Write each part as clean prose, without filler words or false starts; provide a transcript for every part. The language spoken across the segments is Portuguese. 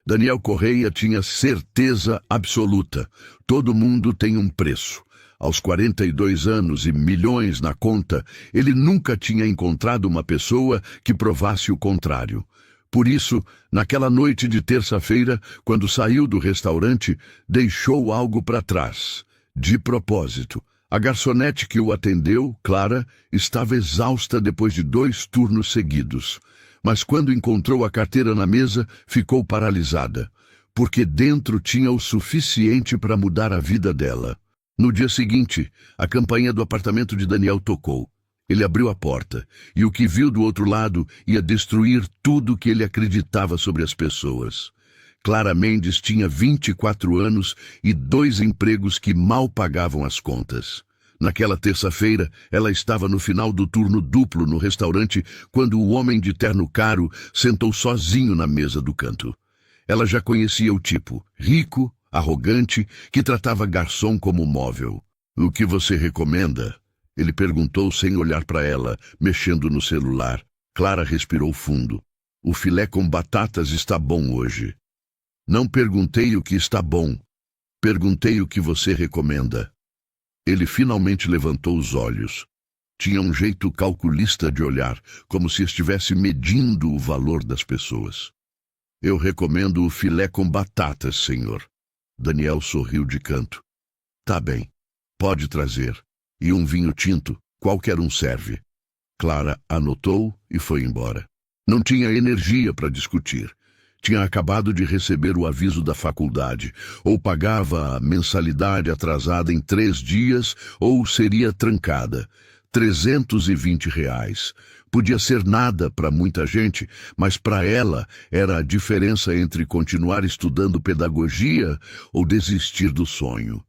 Daniel Correia tinha certeza absoluta. Todo mundo tem um preço. Aos 42 anos e milhões na conta, ele nunca tinha encontrado uma pessoa que provasse o contrário. Por isso, naquela noite de terça-feira, quando saiu do restaurante, deixou algo para trás. De propósito. A garçonete que o atendeu, Clara, estava exausta depois de 2 turnos seguidos. Mas quando encontrou a carteira na mesa, ficou paralisada, porque dentro tinha o suficiente para mudar a vida dela. No dia seguinte, a campainha do apartamento de Daniel tocou. Ele abriu a porta, e o que viu do outro lado ia destruir tudo que ele acreditava sobre as pessoas. Clara Mendes tinha 24 anos e 2 empregos que mal pagavam as contas. Naquela terça-feira, ela estava no final do turno duplo no restaurante quando o homem de terno caro sentou sozinho na mesa do canto. Ela já conhecia o tipo, rico, arrogante, que tratava garçom como móvel. "O que você recomenda?" Ele perguntou sem olhar para ela, mexendo no celular. Clara respirou fundo. "O filé com batatas está bom hoje." "Não perguntei o que está bom. Perguntei o que você recomenda." Ele finalmente levantou os olhos. Tinha um jeito calculista de olhar, como se estivesse medindo o valor das pessoas. "Eu recomendo o filé com batatas, senhor." Daniel sorriu de canto. "Tá bem. Pode trazer. E um vinho tinto, qualquer um serve." Clara anotou e foi embora. Não tinha energia para discutir. Tinha acabado de receber o aviso da faculdade. Ou pagava a mensalidade atrasada em 3 dias, ou seria trancada. R$ 320. Podia ser nada para muita gente, mas para ela era a diferença entre continuar estudando pedagogia ou desistir do sonho.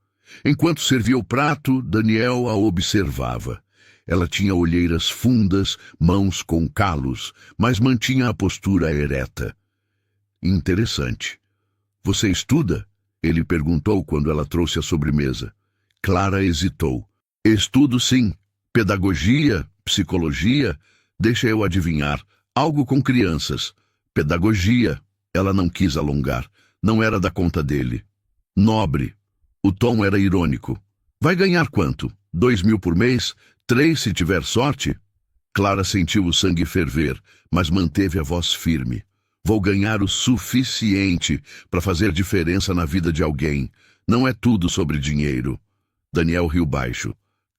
Enquanto servia o prato, Daniel a observava. Ela tinha olheiras fundas, mãos com calos, mas mantinha a postura ereta. "Interessante. Você estuda?" ele perguntou quando ela trouxe a sobremesa. Clara hesitou. "Estudo sim. Pedagogia, psicologia, deixa eu adivinhar, algo com crianças." "Pedagogia." Ela não quis alongar. Não era da conta dele. "Nobre." O tom era irônico. "Vai ganhar quanto? 2.000 por mês? 3 se tiver sorte?" Clara sentiu o sangue ferver, mas manteve a voz firme. "Vou ganhar o suficiente para fazer diferença na vida de alguém. Não é tudo sobre dinheiro." Daniel riu baixo.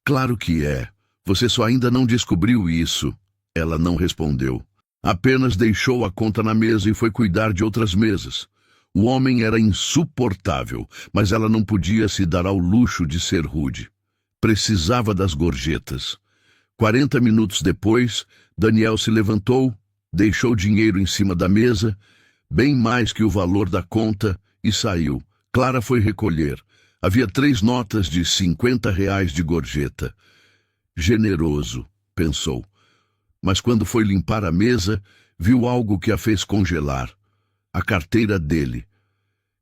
"Claro que é. Você só ainda não descobriu isso." Ela não respondeu. Apenas deixou a conta na mesa e foi cuidar de outras mesas. O homem era insuportável, mas ela não podia se dar ao luxo de ser rude. Precisava das gorjetas. 40 minutos depois, Daniel se levantou, deixou dinheiro em cima da mesa, bem mais que o valor da conta, e saiu. Clara foi recolher. Havia 3 notas de R$ 50 de gorjeta. Generoso, pensou. Mas quando foi limpar a mesa, viu algo que a fez congelar. A carteira dele.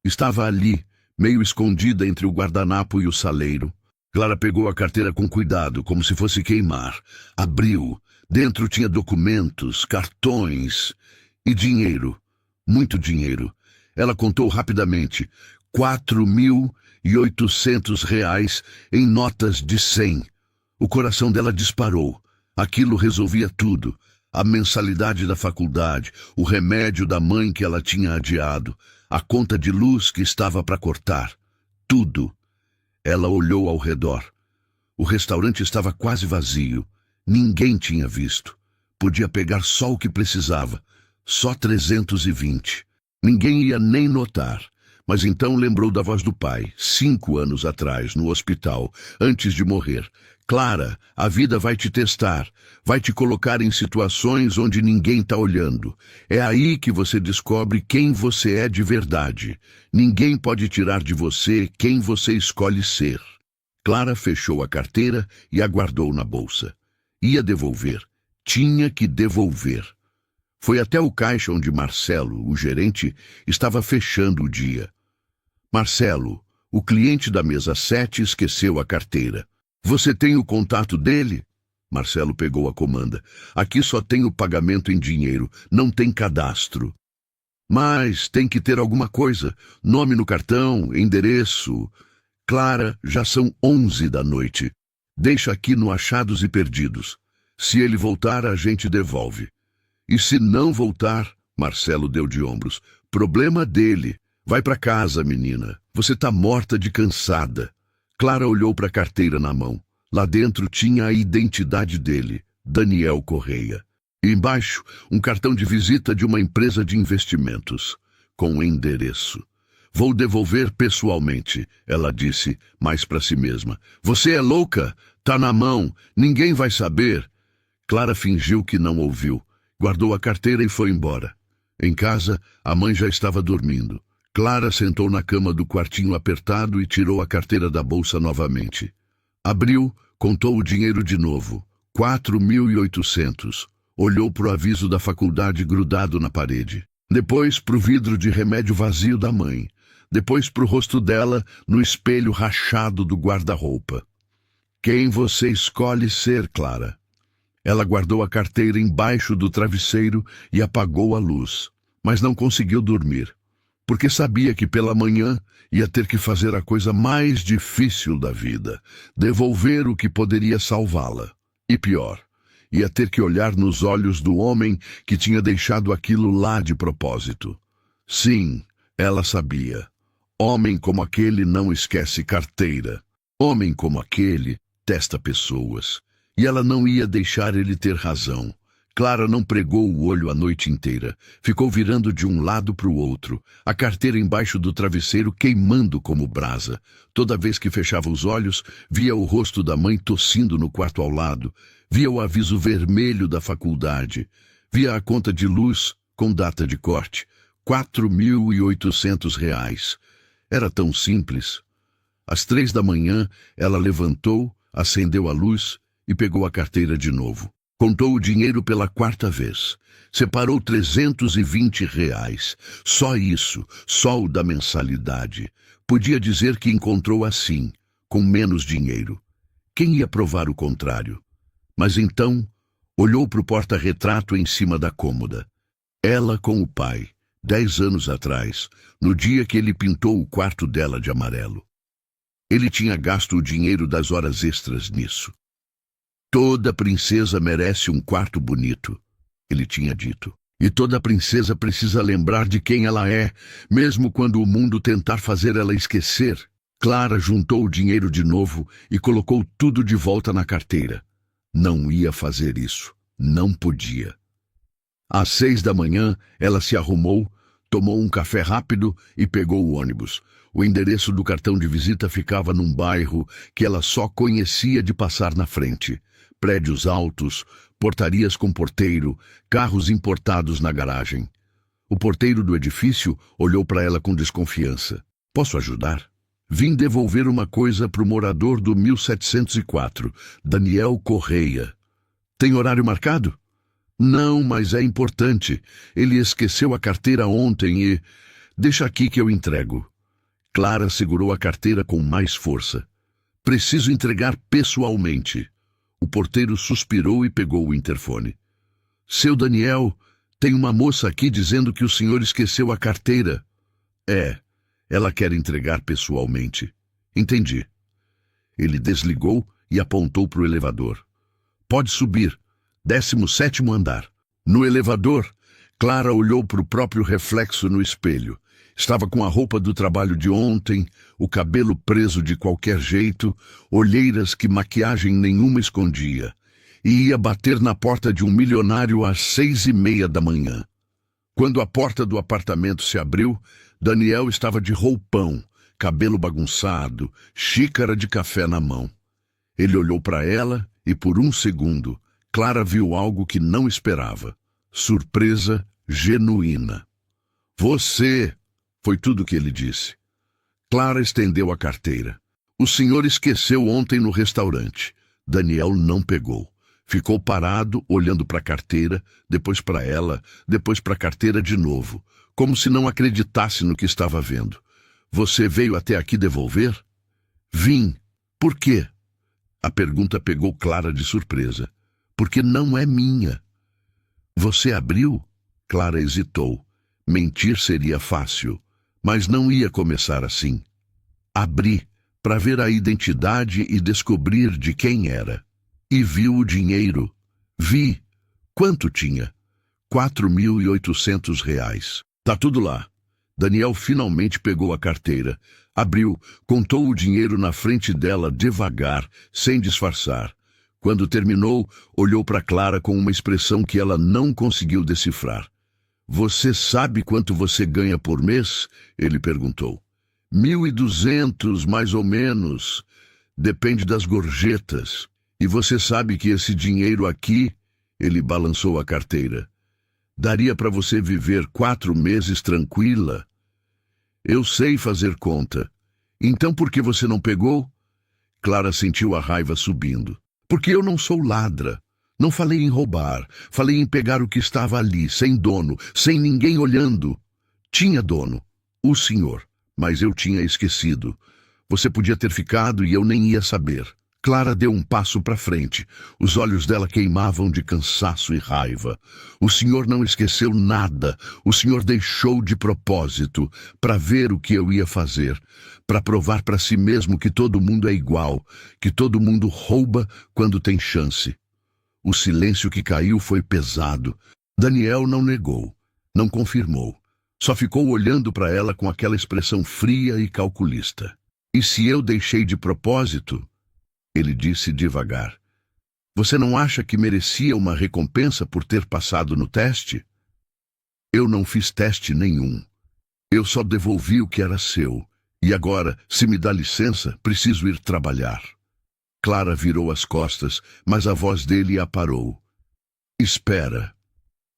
Estava ali, meio escondida entre o guardanapo e o saleiro. Clara pegou a carteira com cuidado, como se fosse queimar. Abriu. Dentro tinha documentos, cartões e dinheiro. Muito dinheiro. Ela contou rapidamente. R$ 4.800 em notas de 100. O coração dela disparou. Aquilo resolvia tudo. A mensalidade da faculdade, o remédio da mãe que ela tinha adiado, a conta de luz que estava para cortar. Tudo. Ela olhou ao redor. O restaurante estava quase vazio. Ninguém tinha visto. Podia pegar só o que precisava. Só 320. Ninguém ia nem notar. Mas então lembrou da voz do pai, 5 anos atrás, no hospital, antes de morrer. "Clara, a vida vai te testar, vai te colocar em situações onde ninguém está olhando. É aí que você descobre quem você é de verdade. Ninguém pode tirar de você quem você escolhe ser." Clara fechou a carteira e a guardou na bolsa. Ia devolver. Tinha que devolver. Foi até o caixa onde Marcelo, o gerente, estava fechando o dia. Marcelo, o cliente da mesa 7, esqueceu a carteira. "Você tem o contato dele?" Marcelo pegou a comanda. "Aqui só tem o pagamento em dinheiro, não tem cadastro." Mas tem que ter alguma coisa. Nome no cartão, endereço. Clara, já são 11 da noite. Deixa aqui no Achados e Perdidos. Se ele voltar, a gente devolve. E se não voltar, Marcelo deu de ombros. Problema dele. Vai para casa, menina. Você tá morta de cansada. Clara olhou para a carteira na mão. Lá dentro tinha a identidade dele, Daniel Correia. E embaixo, um cartão de visita de uma empresa de investimentos, com endereço. Vou devolver pessoalmente, ela disse, mais para si mesma. Você é louca? Tá na mão. Ninguém vai saber. Clara fingiu que não ouviu. Guardou a carteira e foi embora. Em casa, a mãe já estava dormindo. Clara sentou na cama do quartinho apertado e tirou a carteira da bolsa novamente. Abriu, contou o dinheiro de novo. 4.800. Olhou para o aviso da faculdade grudado na parede. Depois para o vidro de remédio vazio da mãe. Depois para o rosto dela no espelho rachado do guarda-roupa. Quem você escolhe ser, Clara? Ela guardou a carteira embaixo do travesseiro e apagou a luz. Mas não conseguiu dormir. Porque sabia que pela manhã ia ter que fazer a coisa mais difícil da vida. Devolver o que poderia salvá-la. E pior, ia ter que olhar nos olhos do homem que tinha deixado aquilo lá de propósito. Sim, ela sabia. Homem como aquele não esquece carteira. Homem como aquele testa pessoas. E ela não ia deixar ele ter razão. Clara não pregou o olho a noite inteira. Ficou virando de um lado para o outro, a carteira embaixo do travesseiro queimando como brasa. Toda vez que fechava os olhos, via o rosto da mãe tossindo no quarto ao lado. Via o aviso vermelho da faculdade. Via a conta de luz com data de corte. R$ 4.800. Era tão simples. Às 3 da manhã, ela levantou, acendeu a luz e pegou a carteira de novo. Contou o dinheiro pela 4ª vez. Separou R$ 320. Só isso, só o da mensalidade. Podia dizer que encontrou assim, com menos dinheiro. Quem ia provar o contrário? Mas então, olhou para o porta-retrato em cima da cômoda. Ela com o pai, 10 anos atrás, no dia que ele pintou o quarto dela de amarelo. Ele tinha gasto o dinheiro das horas extras nisso. Toda princesa merece um quarto bonito, ele tinha dito. E toda princesa precisa lembrar de quem ela é, mesmo quando o mundo tentar fazer ela esquecer. Clara juntou o dinheiro de novo e colocou tudo de volta na carteira. Não ia fazer isso. Não podia. Às 6 da manhã, ela se arrumou, tomou um café rápido e pegou o ônibus. O endereço do cartão de visita ficava num bairro que ela só conhecia de passar na frente. Prédios altos, portarias com porteiro, carros importados na garagem. O porteiro do edifício olhou para ela com desconfiança. Posso ajudar? Vim devolver uma coisa para o morador do 1704, Daniel Correia. Tem horário marcado? Não, mas é importante. Ele esqueceu a carteira ontem e... Deixa aqui que eu entrego. Clara segurou a carteira com mais força. Preciso entregar pessoalmente. O porteiro suspirou e pegou o interfone. Seu Daniel, tem uma moça aqui dizendo que o senhor esqueceu a carteira. Ela quer entregar pessoalmente. Entendi. Ele desligou e apontou para o elevador. Pode subir. 17º andar. No elevador, Clara olhou para o próprio reflexo no espelho. Estava com a roupa do trabalho de ontem, o cabelo preso de qualquer jeito, olheiras que maquiagem nenhuma escondia, e ia bater na porta de um milionário às 6:30 da manhã. Quando a porta do apartamento se abriu, Daniel estava de roupão, cabelo bagunçado, xícara de café na mão. Ele olhou para ela e, por um segundo, Clara viu algo que não esperava. Surpresa genuína. Você... Foi tudo o que ele disse. Clara estendeu a carteira. O senhor esqueceu ontem no restaurante. Daniel não pegou. Ficou parado, olhando para a carteira, depois para ela, depois para a carteira de novo, como se não acreditasse no que estava vendo. Você veio até aqui devolver? Vim. Por quê? A pergunta pegou Clara de surpresa. Porque não é minha. Você abriu? Clara hesitou. Mentir seria fácil, mas não ia começar assim. Abri para ver a identidade e descobrir de quem era. E viu o dinheiro. Vi. Quanto tinha? R$ 4.800. Tá tudo lá. Daniel finalmente pegou a carteira. Abriu, contou o dinheiro na frente dela devagar, sem disfarçar. Quando terminou, olhou para Clara com uma expressão que ela não conseguiu decifrar. Você sabe quanto você ganha por mês? Ele perguntou. 1.200, mais ou menos. Depende das gorjetas. E você sabe que esse dinheiro aqui, ele balançou a carteira, daria para você viver 4 meses tranquila. Eu sei fazer conta. Então por que você não pegou? Clara sentiu a raiva subindo. Porque eu não sou ladra. Não falei em roubar. Falei em pegar o que estava ali, sem dono, sem ninguém olhando. Tinha dono. O senhor. Mas eu tinha esquecido. Você podia ter ficado e eu nem ia saber. Clara deu um passo para frente. Os olhos dela queimavam de cansaço e raiva. O senhor não esqueceu nada. O senhor deixou de propósito para ver o que eu ia fazer, para provar para si mesmo que todo mundo é igual, que todo mundo rouba quando tem chance. O silêncio que caiu foi pesado. Daniel não negou, não confirmou. Só ficou olhando para ela com aquela expressão fria e calculista. E se eu deixei de propósito? Ele disse devagar. Você não acha que merecia uma recompensa por ter passado no teste? Eu não fiz teste nenhum. Eu só devolvi o que era seu. E agora, se me dá licença, preciso ir trabalhar. Clara virou as costas, mas a voz dele a parou. Espera.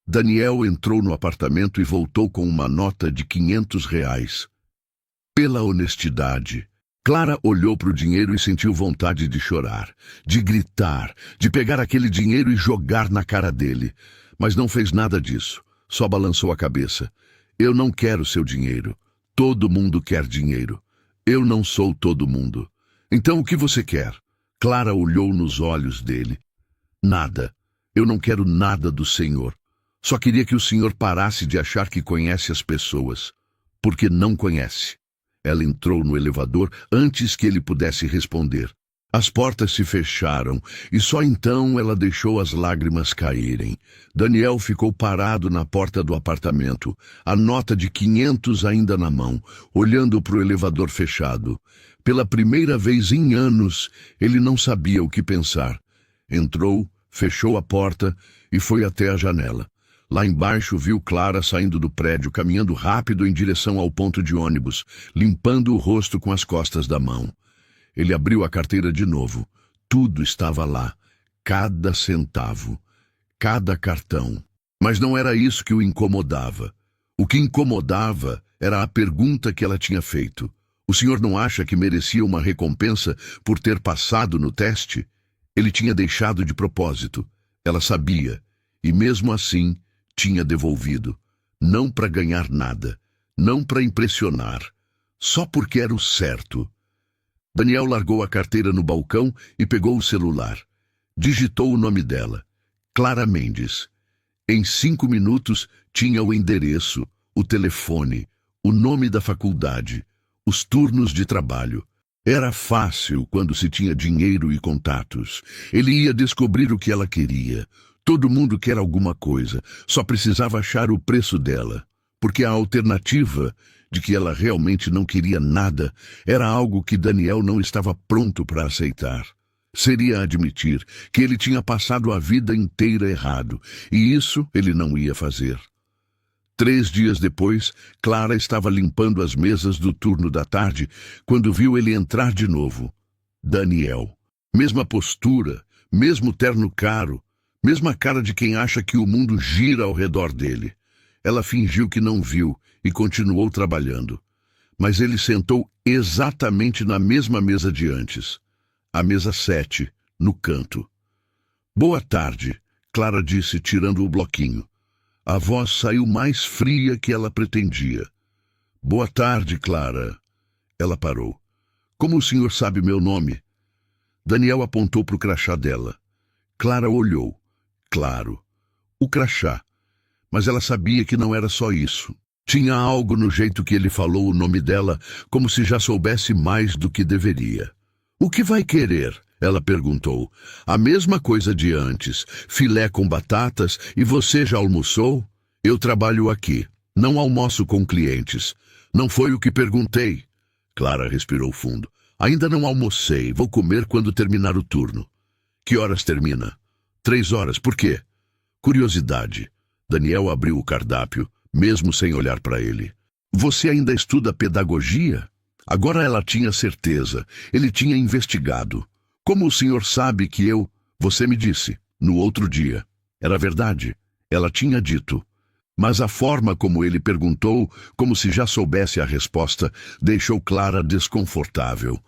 Daniel entrou no apartamento e voltou com uma nota de R$ 500. Pela honestidade. Clara olhou para o dinheiro e sentiu vontade de chorar, de gritar, de pegar aquele dinheiro e jogar na cara dele. Mas não fez nada disso, só balançou a cabeça. Eu não quero seu dinheiro. Todo mundo quer dinheiro. Eu não sou todo mundo. Então o que você quer? Clara olhou nos olhos dele. Nada. Eu não quero nada do senhor. Só queria que o senhor parasse de achar que conhece as pessoas, porque não conhece. Ela entrou no elevador antes que ele pudesse responder. As portas se fecharam e só então ela deixou as lágrimas caírem. Daniel ficou parado na porta do apartamento, a nota de 500 ainda na mão, olhando para o elevador fechado. Pela primeira vez em anos, ele não sabia o que pensar. Entrou, fechou a porta e foi até a janela. Lá embaixo viu Clara saindo do prédio, caminhando rápido em direção ao ponto de ônibus, limpando o rosto com as costas da mão. Ele abriu a carteira de novo. Tudo estava lá. Cada centavo. Cada cartão. Mas não era isso que o incomodava. O que incomodava era a pergunta que ela tinha feito. O senhor não acha que merecia uma recompensa por ter passado no teste? Ele tinha deixado de propósito. Ela sabia. E mesmo assim, tinha devolvido. Não para ganhar nada. Não para impressionar. Só porque era o certo. Daniel largou a carteira no balcão e pegou o celular. Digitou o nome dela. Clara Mendes. Em 5 minutos tinha o endereço, o telefone, o nome da faculdade, os turnos de trabalho. Era fácil quando se tinha dinheiro e contatos. Ele ia descobrir o que ela queria. Todo mundo quer alguma coisa, só precisava achar o preço dela. Porque a alternativa de que ela realmente não queria nada era algo que Daniel não estava pronto para aceitar. Seria admitir que ele tinha passado a vida inteira errado, e isso ele não ia fazer. 3 dias depois, Clara estava limpando as mesas do turno da tarde quando viu ele entrar de novo. Daniel. Mesma postura, mesmo terno caro, mesma cara de quem acha que o mundo gira ao redor dele. Ela fingiu que não viu e continuou trabalhando. Mas ele sentou exatamente na mesma mesa de antes. A mesa 7, no canto. Boa tarde, Clara disse, tirando o bloquinho. A voz saiu mais fria que ela pretendia. Boa tarde, Clara. Ela parou. Como o senhor sabe meu nome? Daniel apontou para o crachá dela. Clara olhou. Claro, o crachá. Mas ela sabia que não era só isso. Tinha algo no jeito que ele falou o nome dela, como se já soubesse mais do que deveria. O que vai querer? Ela perguntou. A mesma coisa de antes. Filé com batatas, e você já almoçou? Eu trabalho aqui. Não almoço com clientes. Não foi o que perguntei. Clara respirou fundo. Ainda não almocei. Vou comer quando terminar o turno. Que horas termina? 3 horas. Por quê? Curiosidade. Daniel abriu o cardápio, mesmo sem olhar para ele. Você ainda estuda pedagogia? Agora ela tinha certeza. Ele tinha investigado. Como o senhor sabe que eu... Você me disse, no outro dia. Era verdade. Ela tinha dito. Mas a forma como ele perguntou, como se já soubesse a resposta, deixou Clara desconfortável.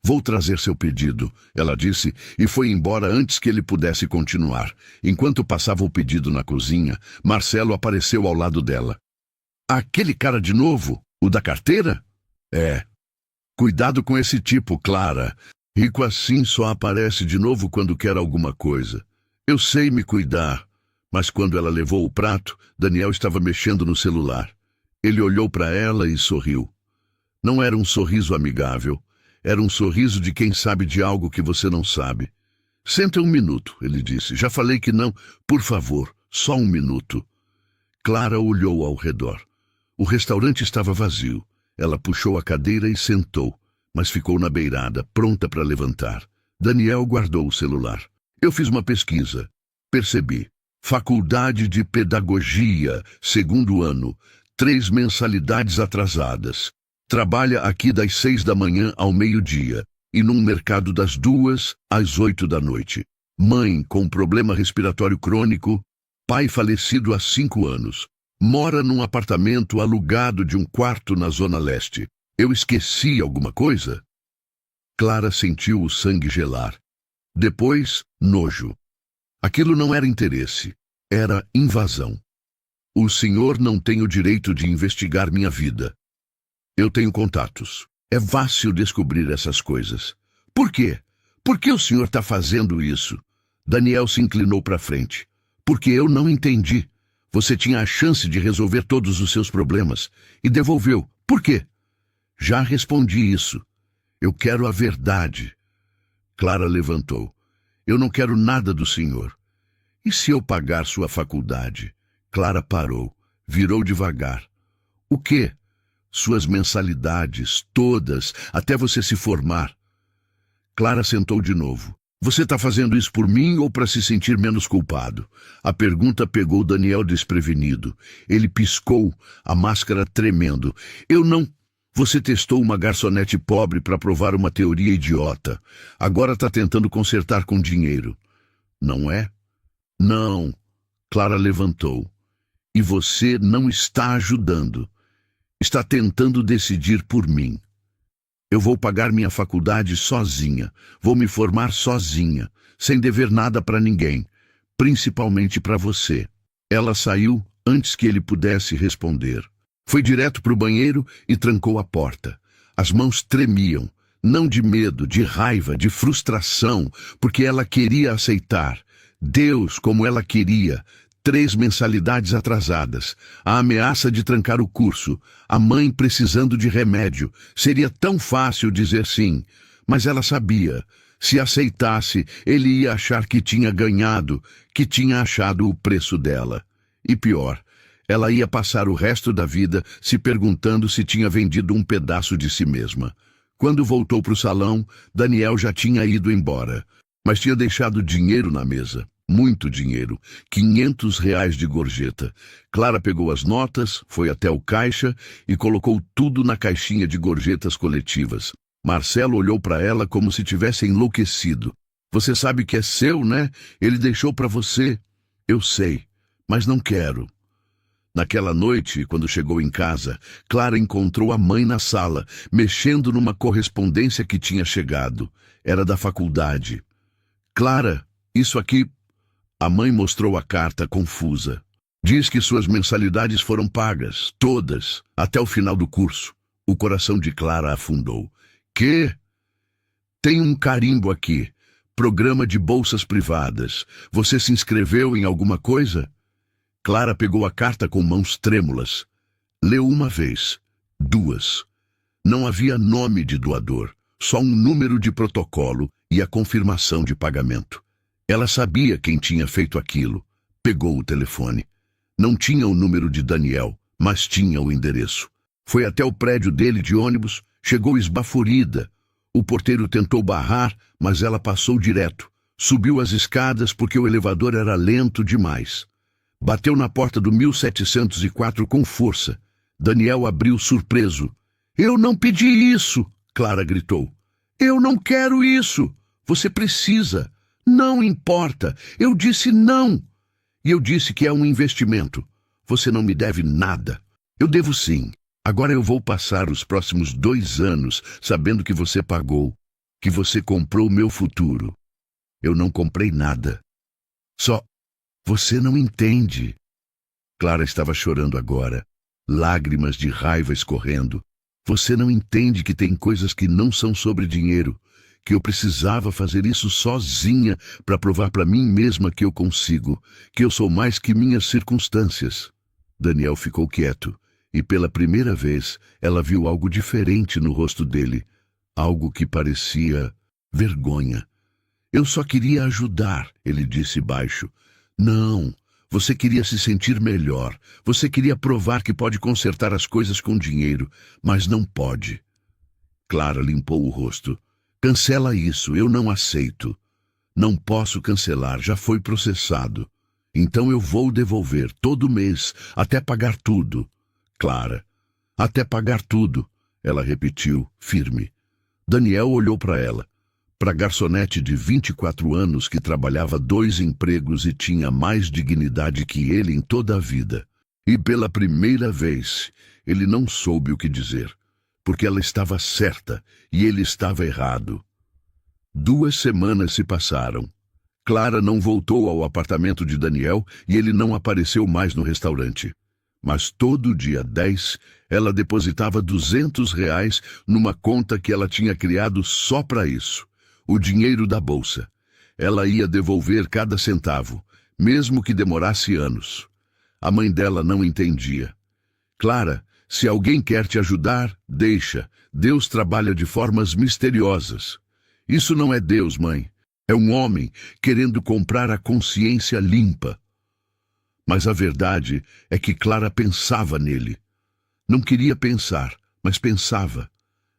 Vou trazer seu pedido, ela disse, e foi embora antes que ele pudesse continuar. Enquanto passava o pedido na cozinha, Marcelo apareceu ao lado dela. Aquele cara de novo? O da carteira? É. Cuidado com esse tipo, Clara. Rico assim só aparece de novo quando quer alguma coisa. Eu sei me cuidar. Mas quando ela levou o prato, Daniel estava mexendo no celular. Ele olhou para ela e sorriu. Não era um sorriso amigável. Era um sorriso de quem sabe de algo que você não sabe. Senta 1 minuto, ele disse. Já falei que não. Por favor, só 1 minuto. Clara olhou ao redor. O restaurante estava vazio. Ela puxou a cadeira e sentou, mas ficou na beirada, pronta para levantar. Daniel guardou o celular. Eu fiz uma pesquisa. Percebi. Faculdade de Pedagogia, 2º ano. 3 mensalidades atrasadas. Trabalha aqui das 6 da manhã ao meio-dia e num mercado das 2 às 8 da noite. Mãe com problema respiratório crônico, pai falecido há 5 anos. Mora num apartamento alugado de 1 quarto na Zona Leste. Eu esqueci alguma coisa? Clara sentiu o sangue gelar. Depois, nojo. Aquilo não era interesse, era invasão. O senhor não tem o direito de investigar minha vida. Eu tenho contatos. É fácil descobrir essas coisas. Por quê? Por que o senhor está fazendo isso? Daniel se inclinou para frente. Porque eu não entendi. Você tinha a chance de resolver todos os seus problemas e devolveu. Por quê? Já respondi isso. Eu quero a verdade. Clara levantou. Eu não quero nada do senhor. E se eu pagar sua faculdade? Clara parou, virou devagar. O quê? Suas mensalidades, todas, até você se formar. Clara sentou de novo. Você está fazendo isso por mim ou para se sentir menos culpado? A pergunta pegou Daniel desprevenido. Ele piscou, a máscara tremendo. Eu não... Você testou uma garçonete pobre para provar uma teoria idiota. Agora está tentando consertar com dinheiro. Não é? Não. Clara levantou. E você não está ajudando. Está tentando decidir por mim. Eu vou pagar minha faculdade sozinha. Vou me formar sozinha, sem dever nada para ninguém, principalmente para você. Ela saiu antes que ele pudesse responder. Foi direto para o banheiro e trancou a porta. As mãos tremiam, não de medo, de raiva, de frustração, porque ela queria aceitar. Deus, como ela queria. 3 mensalidades atrasadas, a ameaça de trancar o curso, a mãe precisando de remédio. Seria tão fácil dizer sim, mas ela sabia. Se aceitasse, ele ia achar que tinha ganhado, que tinha achado o preço dela. E pior, ela ia passar o resto da vida se perguntando se tinha vendido um pedaço de si mesma. Quando voltou para o salão, Daniel já tinha ido embora, mas tinha deixado dinheiro na mesa. Muito dinheiro, R$ 500 de gorjeta. Clara pegou as notas, foi até o caixa e colocou tudo na caixinha de gorjetas coletivas. Marcelo olhou para ela como se tivesse enlouquecido. Você sabe que é seu, né? Ele deixou para você. Eu sei, mas não quero. Naquela noite, quando chegou em casa, Clara encontrou a mãe na sala, mexendo numa correspondência que tinha chegado. Era da faculdade. Clara, isso aqui... A mãe mostrou a carta confusa. Diz que suas mensalidades foram pagas, todas, até o final do curso. O coração de Clara afundou. Quê? Tem um carimbo aqui. Programa de bolsas privadas. Você se inscreveu em alguma coisa? Clara pegou a carta com mãos trêmulas. Leu uma vez, duas. Não havia nome de doador, só um número de protocolo e a confirmação de pagamento. Ela sabia quem tinha feito aquilo. Pegou o telefone. Não tinha o número de Daniel, mas tinha o endereço. Foi até o prédio dele de ônibus, chegou esbaforida. O porteiro tentou barrar, mas ela passou direto. Subiu as escadas porque o elevador era lento demais. Bateu na porta do 1704 com força. Daniel abriu surpreso. "Eu não pedi isso!" Clara gritou. "Eu não quero isso! Você precisa! Não importa! Eu disse não! E eu disse que é um investimento. Você não me deve nada. Eu devo sim. Agora eu vou passar os próximos 2 anos sabendo que você pagou, que você comprou meu futuro. Eu não comprei nada. Só... Você não entende." Clara estava chorando agora, lágrimas de raiva escorrendo. "Você não entende que tem coisas que não são sobre dinheiro, que eu precisava fazer isso sozinha para provar para mim mesma que eu consigo, que eu sou mais que minhas circunstâncias." Daniel ficou quieto, e pela primeira vez ela viu algo diferente no rosto dele, algo que parecia vergonha. "Eu só queria ajudar", ele disse baixo. "Não, você queria se sentir melhor, você queria provar que pode consertar as coisas com dinheiro, mas não pode." Clara limpou o rosto. "Cancela isso, eu não aceito." "Não posso cancelar, já foi processado. Então eu vou devolver todo mês, até pagar tudo." "Clara, até pagar tudo", ela repetiu, firme. Daniel olhou para ela. Para a garçonete de 24 anos que trabalhava 2 empregos e tinha mais dignidade que ele em toda a vida. E pela primeira vez, ele não soube o que dizer, porque ela estava certa e ele estava errado. 2 semanas se passaram. Clara não voltou ao apartamento de Daniel e ele não apareceu mais no restaurante. Mas todo dia 10, ela depositava R$ 200 numa conta que ela tinha criado só para isso. O dinheiro da bolsa. Ela ia devolver cada centavo, mesmo que demorasse anos. A mãe dela não entendia. "Clara, se alguém quer te ajudar, deixa. Deus trabalha de formas misteriosas." "Isso não é Deus, mãe. É um homem querendo comprar a consciência limpa." Mas a verdade é que Clara pensava nele. Não queria pensar, mas pensava.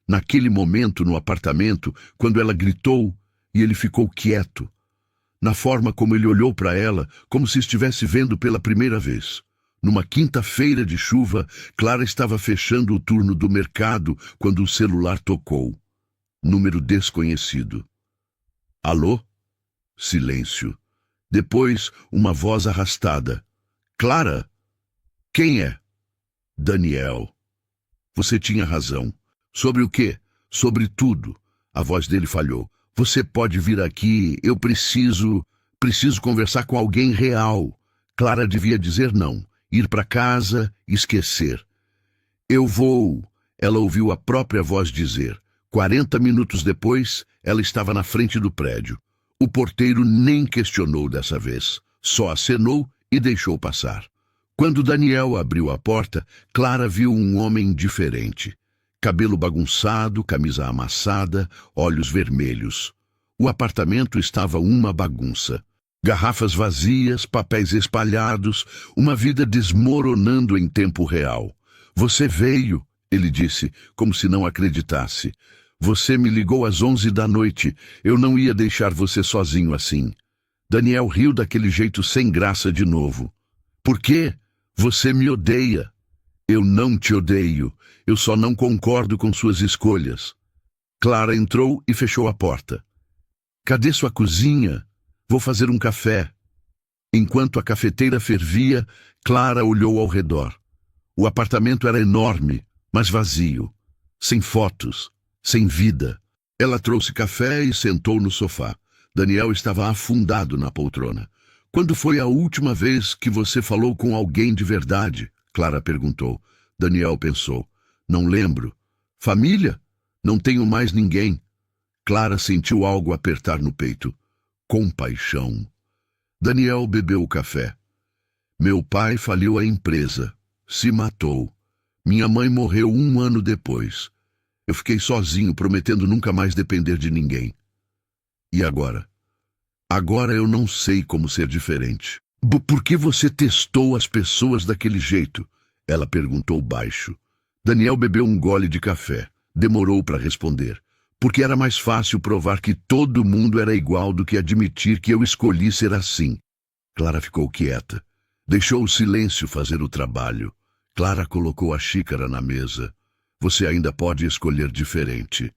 Naquele momento no apartamento, quando ela gritou e ele ficou quieto. Na forma como ele olhou para ela, como se estivesse vendo pela primeira vez. Numa quinta-feira de chuva, Clara estava fechando o turno do mercado quando o celular tocou. Número desconhecido. "Alô?" Silêncio. Depois, uma voz arrastada. "Clara? Quem é?" "Daniel." "Você tinha razão." "Sobre o quê?" "Sobre tudo." A voz dele falhou. "Você pode vir aqui, eu preciso conversar com alguém real." Clara devia dizer não, ir para casa, esquecer. "Eu vou." Ela ouviu a própria voz dizer. 40 minutos depois, ela estava na frente do prédio. O porteiro nem questionou dessa vez, só acenou e deixou passar. Quando Daniel abriu a porta, Clara viu um homem diferente. Cabelo bagunçado, camisa amassada, olhos vermelhos. O apartamento estava uma bagunça. Garrafas vazias, papéis espalhados, uma vida desmoronando em tempo real. "Você veio", ele disse, como se não acreditasse. "Você me ligou às 11 da noite. Eu não ia deixar você sozinho assim." Daniel riu daquele jeito sem graça de novo. "Por quê? Você me odeia." "Eu não te odeio. Eu só não concordo com suas escolhas." Clara entrou e fechou a porta. "Cadê sua cozinha? Vou fazer um café." Enquanto a cafeteira fervia, Clara olhou ao redor. O apartamento era enorme, mas vazio. Sem fotos, sem vida. Ela trouxe café e sentou no sofá. Daniel estava afundado na poltrona. "Quando foi a última vez que você falou com alguém de verdade?" Clara perguntou. Daniel pensou. "Não lembro." "Família? Não tenho mais ninguém." Clara sentiu algo apertar no peito. Compaixão. Daniel bebeu o café. "Meu pai faliu a empresa. Se matou. Minha mãe morreu 1 ano depois. Eu fiquei sozinho, prometendo nunca mais depender de ninguém. E agora? Agora eu não sei como ser diferente. Por que você testou as pessoas daquele jeito? Ela perguntou baixo. Daniel bebeu um gole de café. Demorou para responder. Porque era mais fácil provar que todo mundo era igual do que admitir que eu escolhi ser assim. Clara ficou quieta. Deixou o silêncio fazer o trabalho. Clara colocou a xícara na mesa. Você ainda pode escolher diferente.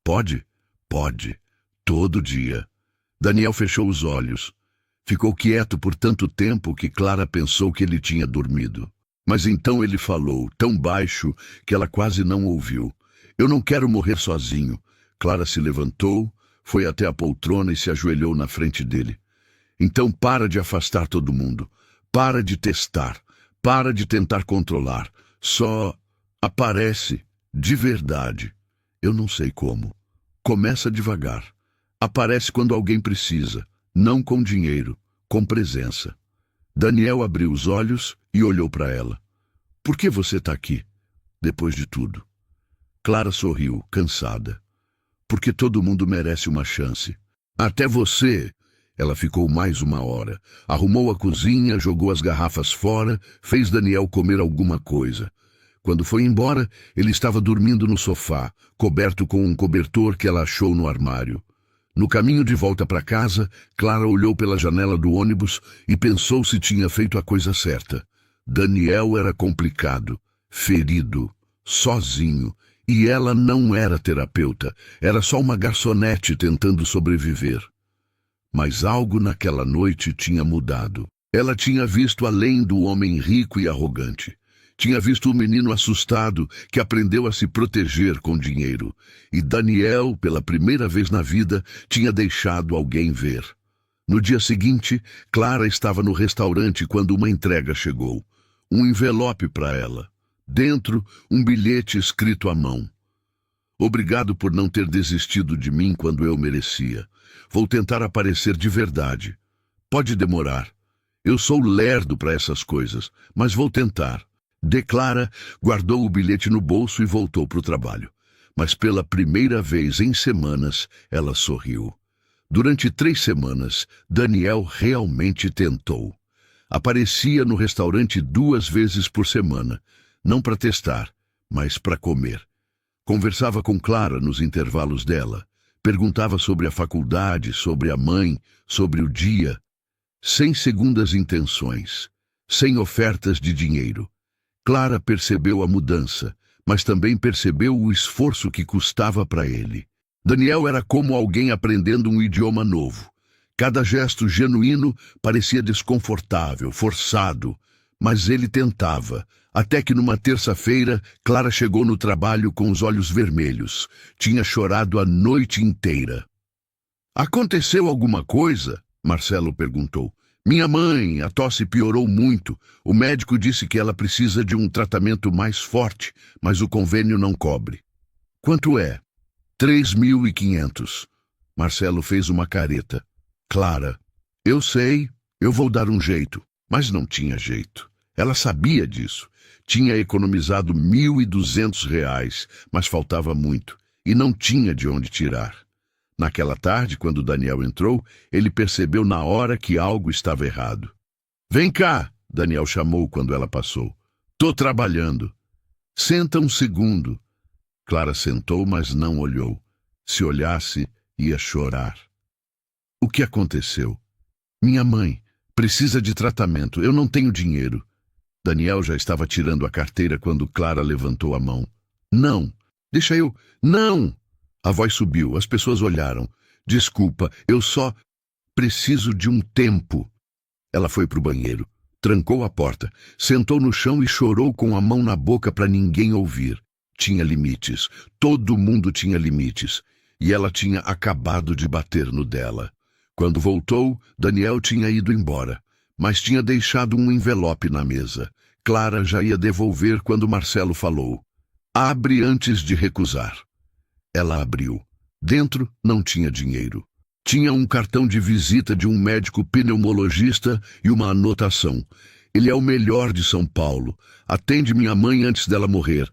Pode? Pode. Todo dia. Daniel fechou os olhos. Ficou quieto por tanto tempo que Clara pensou que ele tinha dormido. Mas então ele falou, tão baixo que ela quase não ouviu. Eu não quero morrer sozinho. Clara se levantou, foi até a poltrona e se ajoelhou na frente dele. Então para de afastar todo mundo. Para de testar. Para de tentar controlar. Só aparece de verdade. Eu não sei como. Começa devagar. Aparece quando alguém precisa. Não com dinheiro, com presença. Daniel abriu os olhos e olhou para ela. Por que você está aqui, depois de tudo? Clara sorriu, cansada. Porque todo mundo merece uma chance. Até você. Ela ficou mais 1 hora. Arrumou a cozinha, jogou as garrafas fora, fez Daniel comer alguma coisa. Quando foi embora, ele estava dormindo no sofá, coberto com um cobertor que ela achou no armário. No caminho de volta para casa, Clara olhou pela janela do ônibus e pensou se tinha feito a coisa certa. Daniel era complicado, ferido, sozinho, e ela não era terapeuta, era só uma garçonete tentando sobreviver. Mas algo naquela noite tinha mudado. Ela tinha visto além do homem rico e arrogante. Tinha visto o menino assustado que aprendeu a se proteger com dinheiro. E Daniel, pela primeira vez na vida, tinha deixado alguém ver. No dia seguinte, Clara estava no restaurante quando uma entrega chegou. Um envelope para ela. Dentro, um bilhete escrito à mão. Obrigado por não ter desistido de mim quando eu merecia. Vou tentar aparecer de verdade. Pode demorar. Eu sou lerdo para essas coisas, mas vou tentar. Clara guardou o bilhete no bolso e voltou para o trabalho. Mas pela primeira vez em semanas, ela sorriu. Durante 3 semanas, Daniel realmente tentou. Aparecia no restaurante 2 vezes por semana, não para testar, mas para comer. Conversava com Clara nos intervalos dela. Perguntava sobre a faculdade, sobre a mãe, sobre o dia. Sem segundas intenções, sem ofertas de dinheiro. Clara percebeu a mudança, mas também percebeu o esforço que custava para ele. Daniel era como alguém aprendendo um idioma novo. Cada gesto genuíno parecia desconfortável, forçado, mas ele tentava, até que numa terça-feira, Clara chegou no trabalho com os olhos vermelhos. Tinha chorado a noite inteira. Aconteceu alguma coisa? Marcelo perguntou. Minha mãe, a tosse piorou muito. O médico disse que ela precisa de um tratamento mais forte, mas o convênio não cobre. Quanto é? 3.500. Marcelo fez uma careta. Clara, eu sei, eu vou dar um jeito. Mas não tinha jeito. Ela sabia disso. Tinha economizado R$ 1.200, mas faltava muito, e não tinha de onde tirar. Naquela tarde, quando Daniel entrou, ele percebeu na hora que algo estava errado. Vem cá, Daniel chamou quando ela passou. Tô trabalhando. Senta um segundo. Clara sentou, mas não olhou. Se olhasse, ia chorar. O que aconteceu? Minha mãe precisa de tratamento. Eu não tenho dinheiro. Daniel já estava tirando a carteira quando Clara levantou a mão. Não, deixa eu... Não! A voz subiu, as pessoas olharam. Desculpa, eu só preciso de um tempo. Ela foi para o banheiro, trancou a porta, sentou no chão e chorou com a mão na boca para ninguém ouvir. Tinha limites, todo mundo tinha limites, e ela tinha acabado de bater no dela. Quando voltou, Daniel tinha ido embora, mas tinha deixado um envelope na mesa. Clara já ia devolver quando Marcelo falou. Abre antes de recusar. Ela abriu. Dentro não tinha dinheiro. Tinha um cartão de visita de um médico pneumologista e uma anotação. Ele é o melhor de São Paulo. Atende minha mãe antes dela morrer.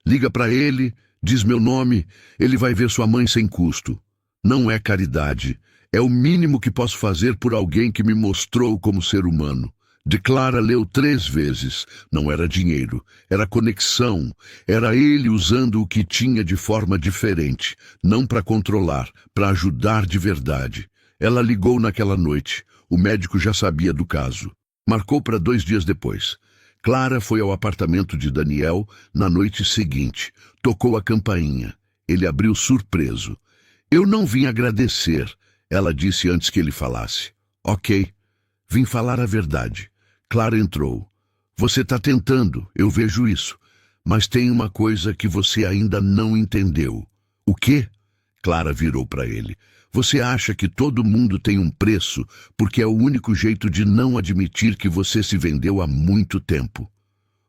Liga para ele, diz meu nome, ele vai ver sua mãe sem custo. Não é caridade. É o mínimo que posso fazer por alguém que me mostrou como ser humano. De Clara leu 3 vezes. Não era dinheiro, era conexão. Era ele usando o que tinha de forma diferente. Não para controlar, para ajudar de verdade. Ela ligou naquela noite. O médico já sabia do caso. Marcou para 2 dias depois. Clara foi ao apartamento de Daniel na noite seguinte. Tocou a campainha. Ele abriu surpreso. Eu não vim agradecer, ela disse antes que ele falasse. Ok, vim falar a verdade. Clara entrou. Você está tentando, eu vejo isso. Mas tem uma coisa que você ainda não entendeu. O quê? Clara virou para ele. Você acha que todo mundo tem um preço porque é o único jeito de não admitir que você se vendeu há muito tempo.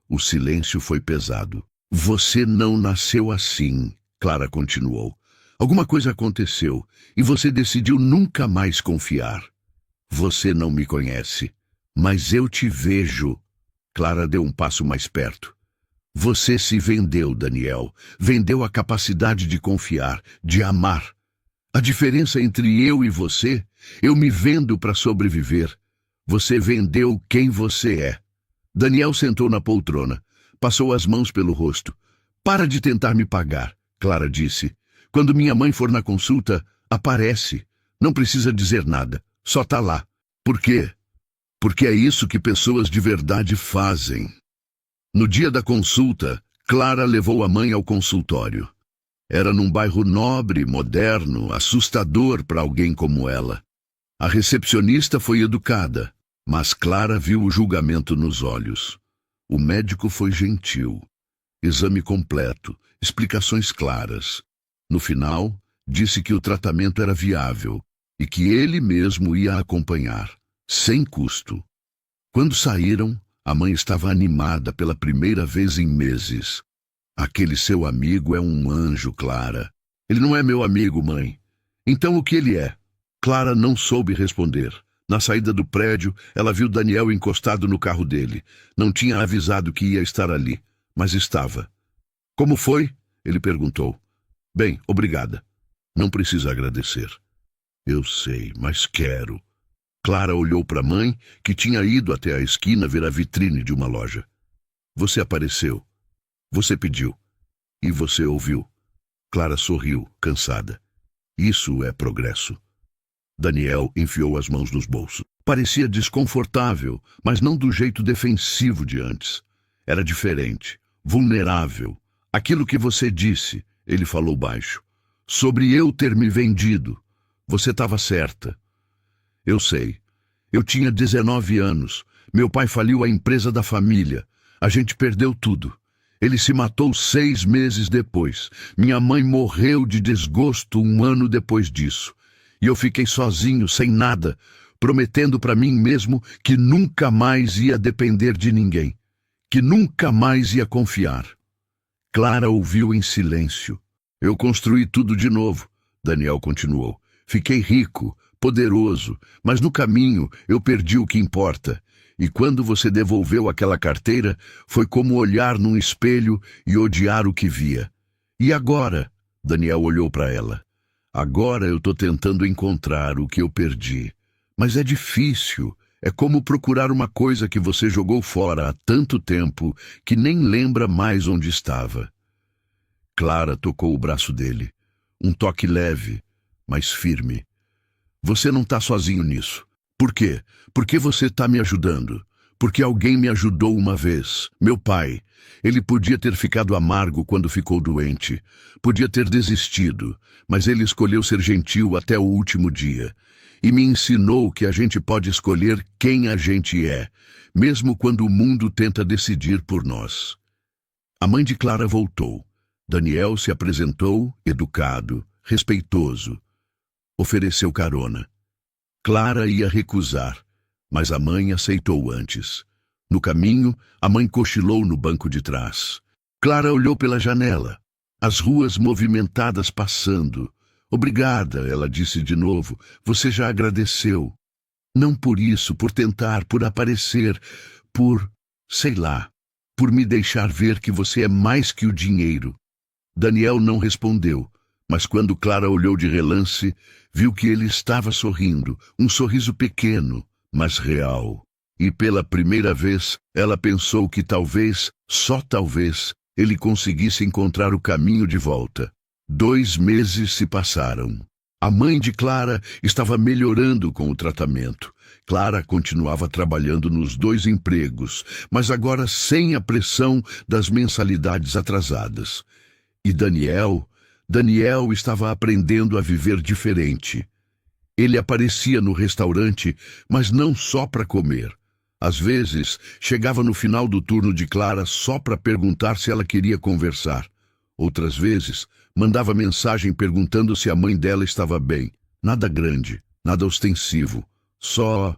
O silêncio foi pesado. Você não nasceu assim, Clara continuou. Alguma coisa aconteceu e você decidiu nunca mais confiar. Você não me conhece, mas eu te vejo. Clara deu um passo mais perto. Você se vendeu, Daniel. Vendeu a capacidade de confiar, de amar. A diferença entre eu e você, eu me vendo para sobreviver. Você vendeu quem você é. Daniel sentou na poltrona, passou as mãos pelo rosto. Para de tentar me pagar, Clara disse. Quando minha mãe for na consulta, aparece. Não precisa dizer nada, só tá lá. Por quê? Porque é isso que pessoas de verdade fazem. No dia da consulta, Clara levou a mãe ao consultório. Era num bairro nobre, moderno, assustador para alguém como ela. A recepcionista foi educada, mas Clara viu o julgamento nos olhos. O médico foi gentil. Exame completo, explicações claras. No final, disse que o tratamento era viável e que ele mesmo ia acompanhar, sem custo. Quando saíram, a mãe estava animada pela primeira vez em meses. Aquele seu amigo é um anjo, Clara. Ele não é meu amigo, mãe. Então o que ele é? Clara não soube responder. Na saída do prédio, ela viu Daniel encostado no carro dele. Não tinha avisado que ia estar ali, mas estava. Como foi? Ele perguntou. Bem, obrigada. Não precisa agradecer. Eu sei, mas quero. Clara olhou para a mãe, que tinha ido até a esquina ver a vitrine de uma loja. Você apareceu. Você pediu. E você ouviu. Clara sorriu, cansada. Isso é progresso. Daniel enfiou as mãos nos bolsos. Parecia desconfortável, mas não do jeito defensivo de antes. Era diferente, vulnerável. Aquilo que você disse, ele falou baixo. Sobre eu ter me vendido. Você estava certa. Eu sei. Eu tinha 19 anos. Meu pai faliu a empresa da família. A gente perdeu tudo. Ele se matou 6 meses depois. Minha mãe morreu de desgosto 1 ano depois disso. E eu fiquei sozinho, sem nada, prometendo para mim mesmo que nunca mais ia depender de ninguém. Que nunca mais ia confiar. Clara ouviu em silêncio. Eu construí tudo de novo, Daniel continuou. Fiquei rico, poderoso, mas no caminho eu perdi o que importa. E quando você devolveu aquela carteira, foi como olhar num espelho e odiar o que via. E agora? Daniel olhou para ela. Agora eu estou tentando encontrar o que eu perdi. Mas é difícil. É como procurar uma coisa que você jogou fora há tanto tempo que nem lembra mais onde estava. Clara tocou o braço dele. Um toque leve, mas firme. Você não está sozinho nisso. Por quê? Porque você está me ajudando. Porque alguém me ajudou uma vez. Meu pai. Ele podia ter ficado amargo quando ficou doente. Podia ter desistido. Mas ele escolheu ser gentil até o último dia. E me ensinou que a gente pode escolher quem a gente é, mesmo quando o mundo tenta decidir por nós. A mãe de Clara voltou. Daniel se apresentou, educado, respeitoso. Ofereceu carona. Clara ia recusar, mas a mãe aceitou antes. No caminho, a mãe cochilou no banco de trás. Clara olhou pela janela. As ruas movimentadas passando. Obrigada, ela disse de novo. Você já agradeceu. Não por isso, por tentar, por aparecer, sei lá, por me deixar ver que você é mais que o dinheiro. Daniel não respondeu, mas quando Clara olhou de relance, viu que ele estava sorrindo, um sorriso pequeno, mas real. E pela primeira vez, ela pensou que talvez, só talvez, ele conseguisse encontrar o caminho de volta. 2 meses se passaram. A mãe de Clara estava melhorando com o tratamento. Clara continuava trabalhando nos 2 empregos, mas agora sem a pressão das mensalidades atrasadas. E Daniel estava aprendendo a viver diferente. Ele aparecia no restaurante, mas não só para comer. Às vezes, chegava no final do turno de Clara só para perguntar se ela queria conversar. Outras vezes, mandava mensagem perguntando se a mãe dela estava bem. Nada grande, nada ostensivo, só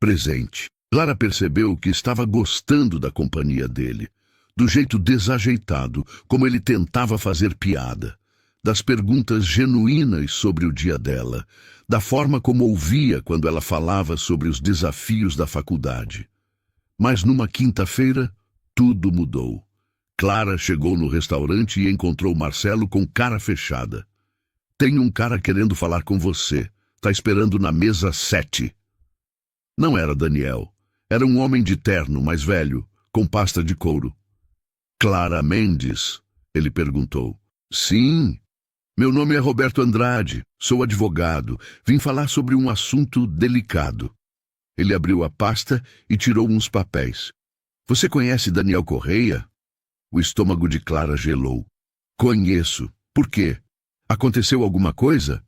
presente. Clara percebeu que estava gostando da companhia dele, do jeito desajeitado, como ele tentava fazer piada, das perguntas genuínas sobre o dia dela, da forma como ouvia quando ela falava sobre os desafios da faculdade. Mas numa quinta-feira, tudo mudou. Clara chegou no restaurante e encontrou Marcelo com cara fechada. Tem um cara querendo falar com você. Tá esperando na mesa 7. Não era Daniel. Era um homem de terno, mais velho, com pasta de couro. Clara Mendes? Ele perguntou. Sim. Meu nome é Roberto Andrade. Sou advogado. Vim falar sobre um assunto delicado. Ele abriu a pasta e tirou uns papéis. Você conhece Daniel Correia? O estômago de Clara gelou. Conheço. Por quê? Aconteceu alguma coisa?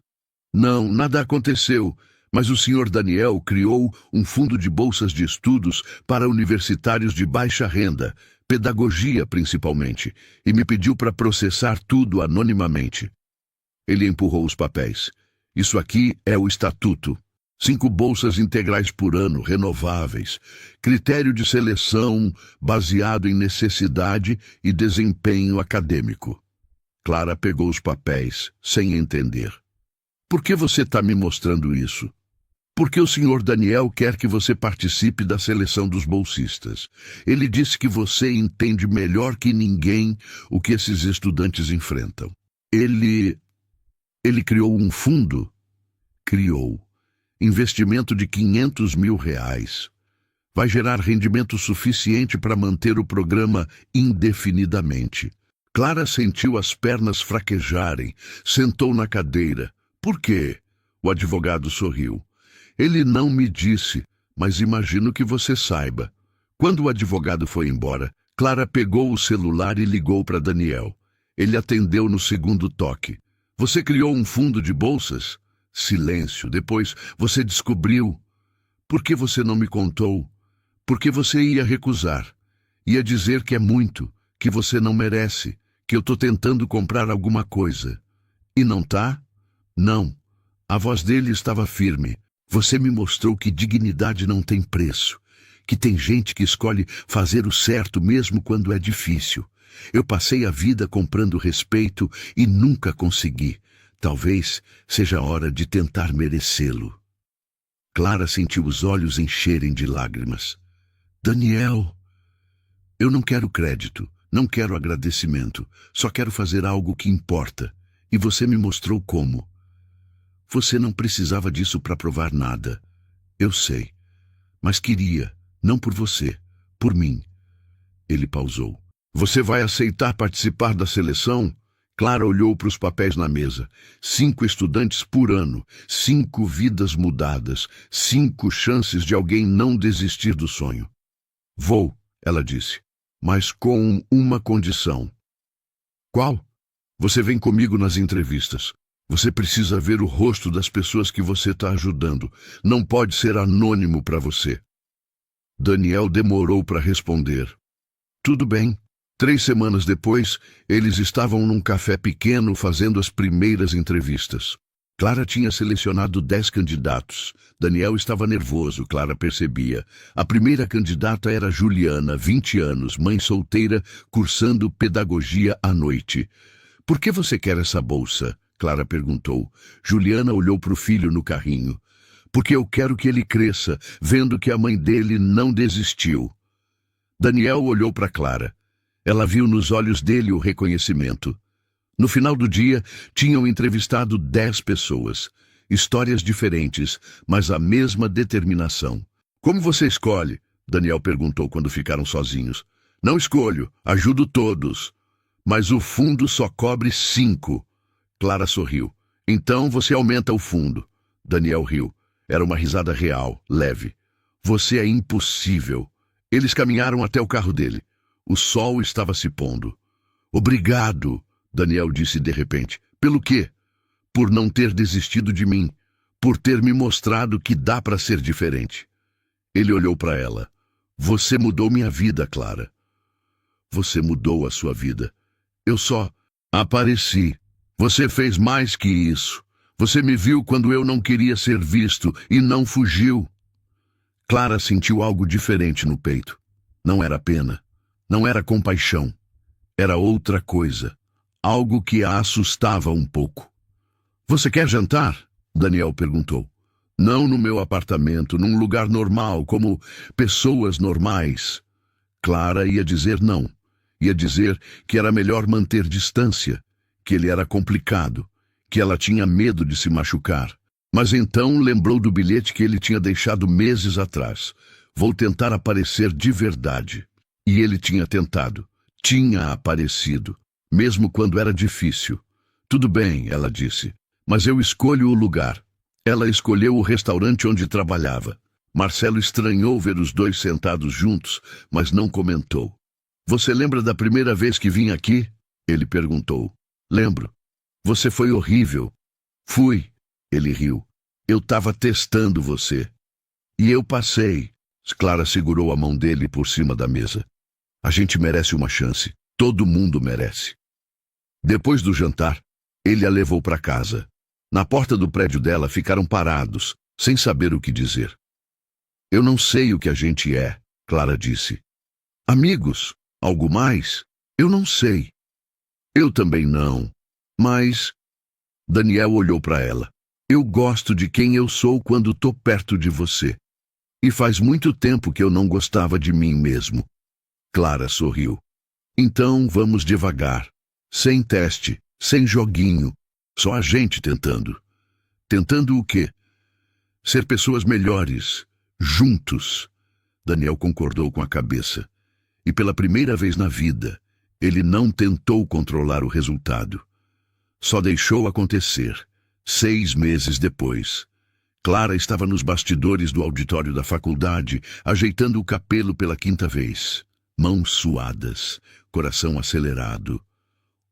Não, nada aconteceu, mas o senhor Daniel criou um fundo de bolsas de estudos para universitários de baixa renda, pedagogia principalmente, e me pediu para processar tudo anonimamente. Ele empurrou os papéis. Isso aqui é o estatuto. 5 bolsas integrais por ano, renováveis. Critério de seleção baseado em necessidade e desempenho acadêmico. Clara pegou os papéis, sem entender. Por que você está me mostrando isso? Porque o senhor Daniel quer que você participe da seleção dos bolsistas. Ele disse que você entende melhor que ninguém o que esses estudantes enfrentam. Ele criou um fundo? Criou. Investimento de R$500 mil. Vai gerar rendimento suficiente para manter o programa indefinidamente. Clara sentiu as pernas fraquejarem, sentou na cadeira. Por quê? O advogado sorriu. Ele não me disse, mas imagino que você saiba. Quando o advogado foi embora, Clara pegou o celular e ligou para Daniel. Ele atendeu no segundo toque. Você criou um fundo de bolsas? Silêncio. Depois, você descobriu. Por que você não me contou? Porque você ia recusar. Ia dizer que é muito, que você não merece, que eu tô tentando comprar alguma coisa. E não tá? Não. A voz dele estava firme. Você me mostrou que dignidade não tem preço, que tem gente que escolhe fazer o certo mesmo quando é difícil. Eu passei a vida comprando respeito e nunca consegui. Talvez seja a hora de tentar merecê-lo. Clara sentiu os olhos encherem de lágrimas. Daniel, eu não quero crédito, não quero agradecimento, só quero fazer algo que importa. E você me mostrou como. Você não precisava disso para provar nada. Eu sei. Mas queria, não por você, por mim. Ele pausou. Você vai aceitar participar da seleção? Clara olhou para os papéis na mesa. 5 estudantes por ano, 5 vidas mudadas, 5 chances de alguém não desistir do sonho. Vou, ela disse, mas com uma condição. Qual? Você vem comigo nas entrevistas. Você precisa ver o rosto das pessoas que você está ajudando. Não pode ser anônimo para você. Daniel demorou para responder. Tudo bem. 3 semanas depois, eles estavam num café pequeno fazendo as primeiras entrevistas. Clara tinha selecionado 10 candidatos. Daniel estava nervoso, Clara percebia. A primeira candidata era Juliana, 20 anos, mãe solteira, cursando pedagogia à noite. Por que você quer essa bolsa? Clara perguntou. Juliana olhou para o filho no carrinho. Porque eu quero que ele cresça, vendo que a mãe dele não desistiu. Daniel olhou para Clara. Ela viu nos olhos dele o reconhecimento. No final do dia, tinham entrevistado 10 pessoas. Histórias diferentes, mas a mesma determinação. Como você escolhe? Daniel perguntou quando ficaram sozinhos. Não escolho, ajudo todos. Mas o fundo só cobre 5. Clara sorriu. Então você aumenta o fundo. Daniel riu. Era uma risada real, leve. Você é impossível. Eles caminharam até o carro dele. O sol estava se pondo. Obrigado, Daniel disse de repente. Pelo quê? Por não ter desistido de mim. Por ter me mostrado que dá para ser diferente. Ele olhou para ela. Você mudou minha vida, Clara. Você mudou a sua vida. Eu só apareci. Você fez mais que isso. Você me viu quando eu não queria ser visto e não fugiu. Clara sentiu algo diferente no peito. Não era pena. Não era compaixão. Era outra coisa. Algo que a assustava um pouco. Você quer jantar? Daniel perguntou. Não no meu apartamento, num lugar normal, como pessoas normais. Clara ia dizer não. Ia dizer que era melhor manter distância, que ele era complicado, que ela tinha medo de se machucar. Mas então lembrou do bilhete que ele tinha deixado meses atrás. Vou tentar aparecer de verdade. E ele tinha tentado. Tinha aparecido. Mesmo quando era difícil. Tudo bem, ela disse. Mas eu escolho o lugar. Ela escolheu o restaurante onde trabalhava. Marcelo estranhou ver os dois sentados juntos, mas não comentou. Você lembra da primeira vez que vim aqui? Ele perguntou. Lembro. Você foi horrível. Fui. Ele riu. Eu estava testando você. E eu passei. Clara segurou a mão dele por cima da mesa. A gente merece uma chance. Todo mundo merece. Depois do jantar, ele a levou para casa. Na porta do prédio dela ficaram parados, sem saber o que dizer. Eu não sei o que a gente é, Clara disse. Amigos? Algo mais? Eu não sei. Eu também não. Mas... Daniel olhou para ela. Eu gosto de quem eu sou quando tô perto de você. E faz muito tempo que eu não gostava de mim mesmo. Clara sorriu. Então vamos devagar. Sem teste, sem joguinho. Só a gente tentando. Tentando o quê? Ser pessoas melhores. Juntos. Daniel concordou com a cabeça. E pela primeira vez na vida, ele não tentou controlar o resultado. Só deixou acontecer. 6 meses depois. Clara estava nos bastidores do auditório da faculdade, ajeitando o cabelo pela 5ª vez. Mãos suadas, coração acelerado.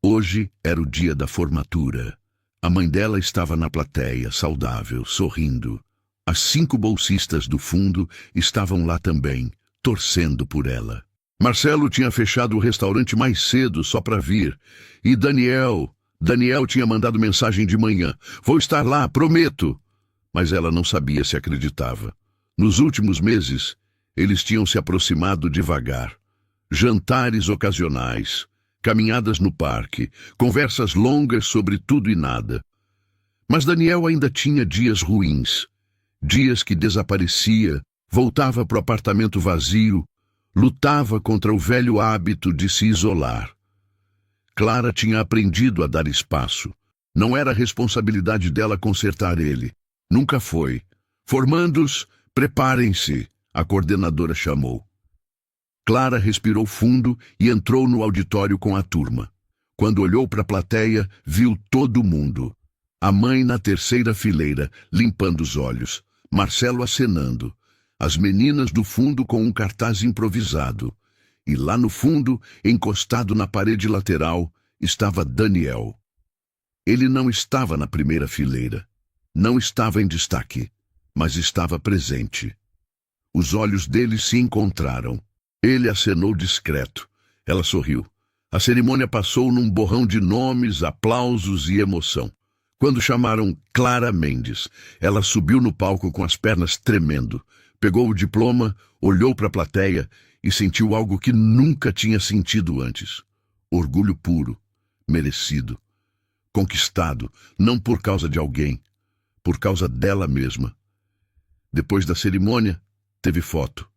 Hoje era o dia da formatura. A mãe dela estava na plateia, saudável, sorrindo. As 5 bolsistas do fundo estavam lá também, torcendo por ela. Marcelo tinha fechado o restaurante mais cedo só para vir. E Daniel tinha mandado mensagem de manhã. Vou estar lá, prometo. Mas ela não sabia se acreditava. Nos últimos meses, eles tinham se aproximado devagar. Jantares ocasionais, caminhadas no parque, conversas longas sobre tudo e nada. Mas Daniel ainda tinha dias ruins. Dias que desaparecia, voltava para o apartamento vazio, lutava contra o velho hábito de se isolar. Clara tinha aprendido a dar espaço. Não era responsabilidade dela consertar ele. Nunca foi. Formandos, preparem-se, a coordenadora chamou. Clara respirou fundo e entrou no auditório com a turma. Quando olhou para a plateia, viu todo mundo. A mãe na 3ª fileira, limpando os olhos. Marcelo acenando. As meninas do fundo com um cartaz improvisado. E lá no fundo, encostado na parede lateral, estava Daniel. Ele não estava na 1ª fileira. Não estava em destaque, mas estava presente. Os olhos dele se encontraram. Ele acenou discreto. Ela sorriu. A cerimônia passou num borrão de nomes, aplausos e emoção. Quando chamaram Clara Mendes, ela subiu no palco com as pernas tremendo. Pegou o diploma, olhou para a plateia e sentiu algo que nunca tinha sentido antes. Orgulho puro, merecido, conquistado, não por causa de alguém, por causa dela mesma. Depois da cerimônia, teve foto,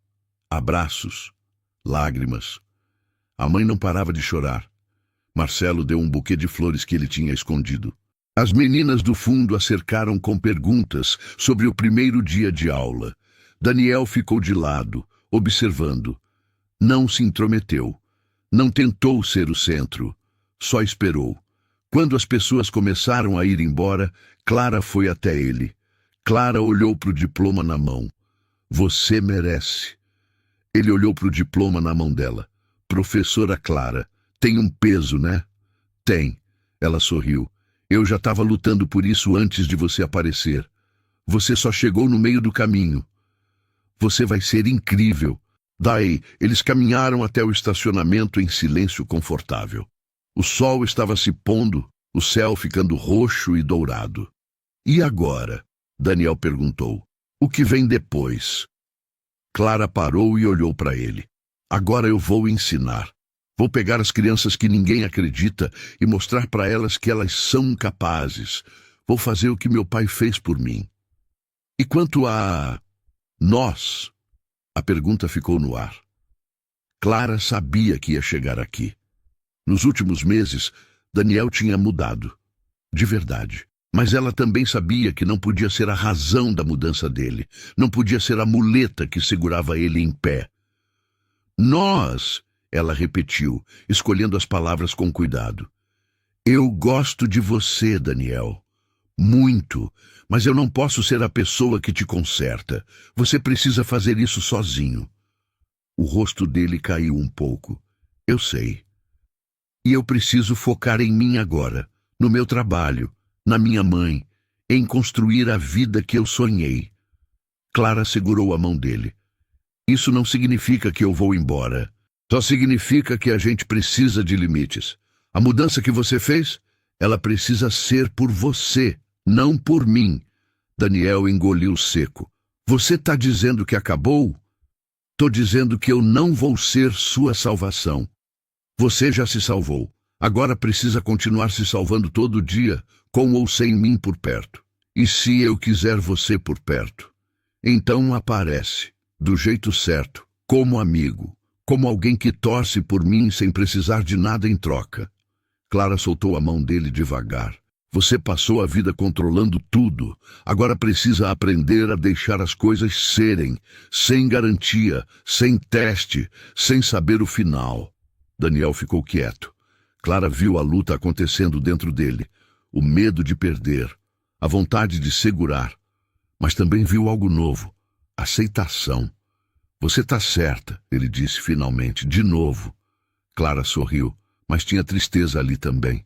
abraços, lágrimas. A mãe não parava de chorar. Marcelo deu um buquê de flores que ele tinha escondido. As meninas do fundo a cercaram com perguntas sobre o primeiro dia de aula. Daniel ficou de lado, observando. Não se intrometeu. Não tentou ser o centro. Só esperou. Quando as pessoas começaram a ir embora, Clara foi até ele. Clara olhou para o diploma na mão. Você merece. Ele olhou para o diploma na mão dela. Professora Clara, tem um peso, né? Tem. Ela sorriu. Eu já estava lutando por isso antes de você aparecer. Você só chegou no meio do caminho. Você vai ser incrível. Daí, eles caminharam até o estacionamento em silêncio confortável. O sol estava se pondo, o céu ficando roxo e dourado. E agora? Daniel perguntou. O que vem depois? Clara parou e olhou para ele. Agora eu vou ensinar. Vou pegar as crianças que ninguém acredita e mostrar para elas que elas são capazes. Vou fazer o que meu pai fez por mim. E quanto a nós? A pergunta ficou no ar. Clara sabia que ia chegar aqui. Nos últimos meses, Daniel tinha mudado. De verdade. Mas ela também sabia que não podia ser a razão da mudança dele. Não podia ser a muleta que segurava ele em pé. Nós, ela repetiu, escolhendo as palavras com cuidado. Eu gosto de você, Daniel. Muito. Mas eu não posso ser a pessoa que te conserta. Você precisa fazer isso sozinho. O rosto dele caiu um pouco. Eu sei. E eu preciso focar em mim agora, no meu trabalho, na minha mãe, em construir a vida que eu sonhei. Clara segurou a mão dele. Isso não significa que eu vou embora. Só significa que a gente precisa de limites. A mudança que você fez, ela precisa ser por você, não por mim. Daniel engoliu seco. Você está dizendo que acabou? Tô dizendo que eu não vou ser sua salvação. Você já se salvou. Agora precisa continuar se salvando todo dia, com ou sem mim por perto. E se eu quiser você por perto? Então aparece, do jeito certo, como amigo, como alguém que torce por mim sem precisar de nada em troca. Clara soltou a mão dele devagar. Você passou a vida controlando tudo. Agora precisa aprender a deixar as coisas serem, sem garantia, sem teste, sem saber o final. Daniel ficou quieto. Clara viu a luta acontecendo dentro dele, o medo de perder, a vontade de segurar, mas também viu algo novo, aceitação. Você está certa, ele disse finalmente, de novo. Clara sorriu, mas tinha tristeza ali também.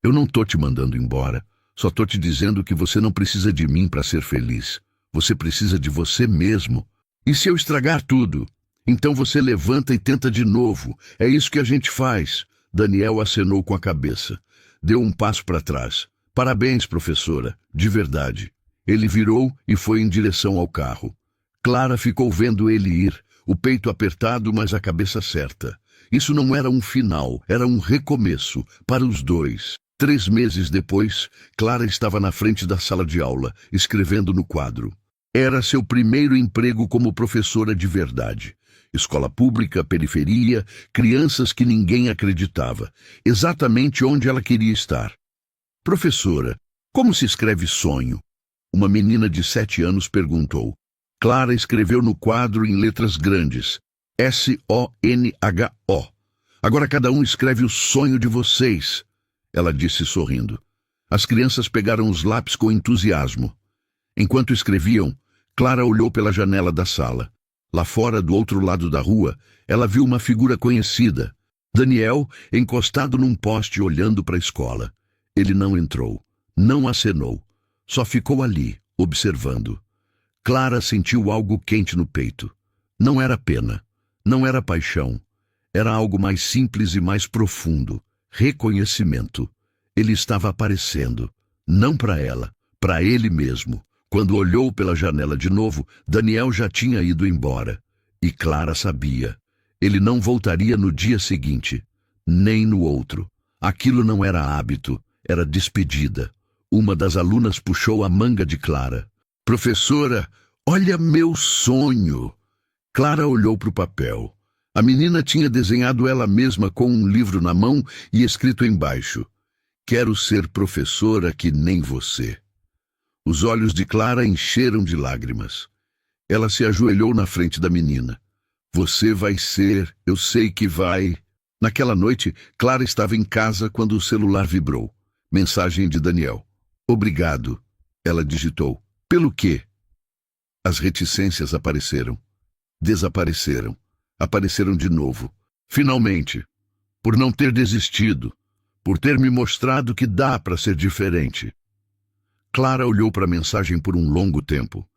Eu não tô te mandando embora, só tô te dizendo que você não precisa de mim para ser feliz. Você precisa de você mesmo. E se eu estragar tudo? Então você levanta e tenta de novo. É isso que a gente faz. Daniel acenou com a cabeça. Deu um passo para trás. Parabéns, professora, de verdade. Ele virou e foi em direção ao carro. Clara ficou vendo ele ir, o peito apertado, mas a cabeça certa. Isso não era um final, era um recomeço, para os dois. 3 meses depois, Clara estava na frente da sala de aula, escrevendo no quadro. Era seu primeiro emprego como professora de verdade. Escola pública, periferia, crianças que ninguém acreditava. Exatamente onde ela queria estar. Professora, como se escreve sonho? Uma menina de 7 anos perguntou. Clara escreveu no quadro em letras grandes. S-O-N-H-O. Agora cada um escreve o sonho de vocês, ela disse sorrindo. As crianças pegaram os lápis com entusiasmo. Enquanto escreviam, Clara olhou pela janela da sala. Lá fora, do outro lado da rua, ela viu uma figura conhecida. Daniel, encostado num poste olhando para a escola. Ele não entrou, não acenou. Só ficou ali, observando. Clara sentiu algo quente no peito. Não era pena, não era paixão. Era algo mais simples e mais profundo. Reconhecimento. Ele estava aparecendo. Não para ela, para ele mesmo. Quando olhou pela janela de novo, Daniel já tinha ido embora. E Clara sabia. Ele não voltaria no dia seguinte, nem no outro. Aquilo não era hábito, era despedida. Uma das alunas puxou a manga de Clara. Professora, olha meu sonho. Clara olhou para o papel. A menina tinha desenhado ela mesma com um livro na mão e escrito embaixo: "Quero ser professora que nem você." Os olhos de Clara encheram de lágrimas. Ela se ajoelhou na frente da menina. "Você vai ser, eu sei que vai." Naquela noite, Clara estava em casa quando o celular vibrou. Mensagem de Daniel. "Obrigado." Ela digitou. "Pelo quê?" As reticências apareceram. Desapareceram. Apareceram de novo. "Finalmente. Por não ter desistido. Por ter me mostrado que dá para ser diferente." Clara olhou para a mensagem por um longo tempo.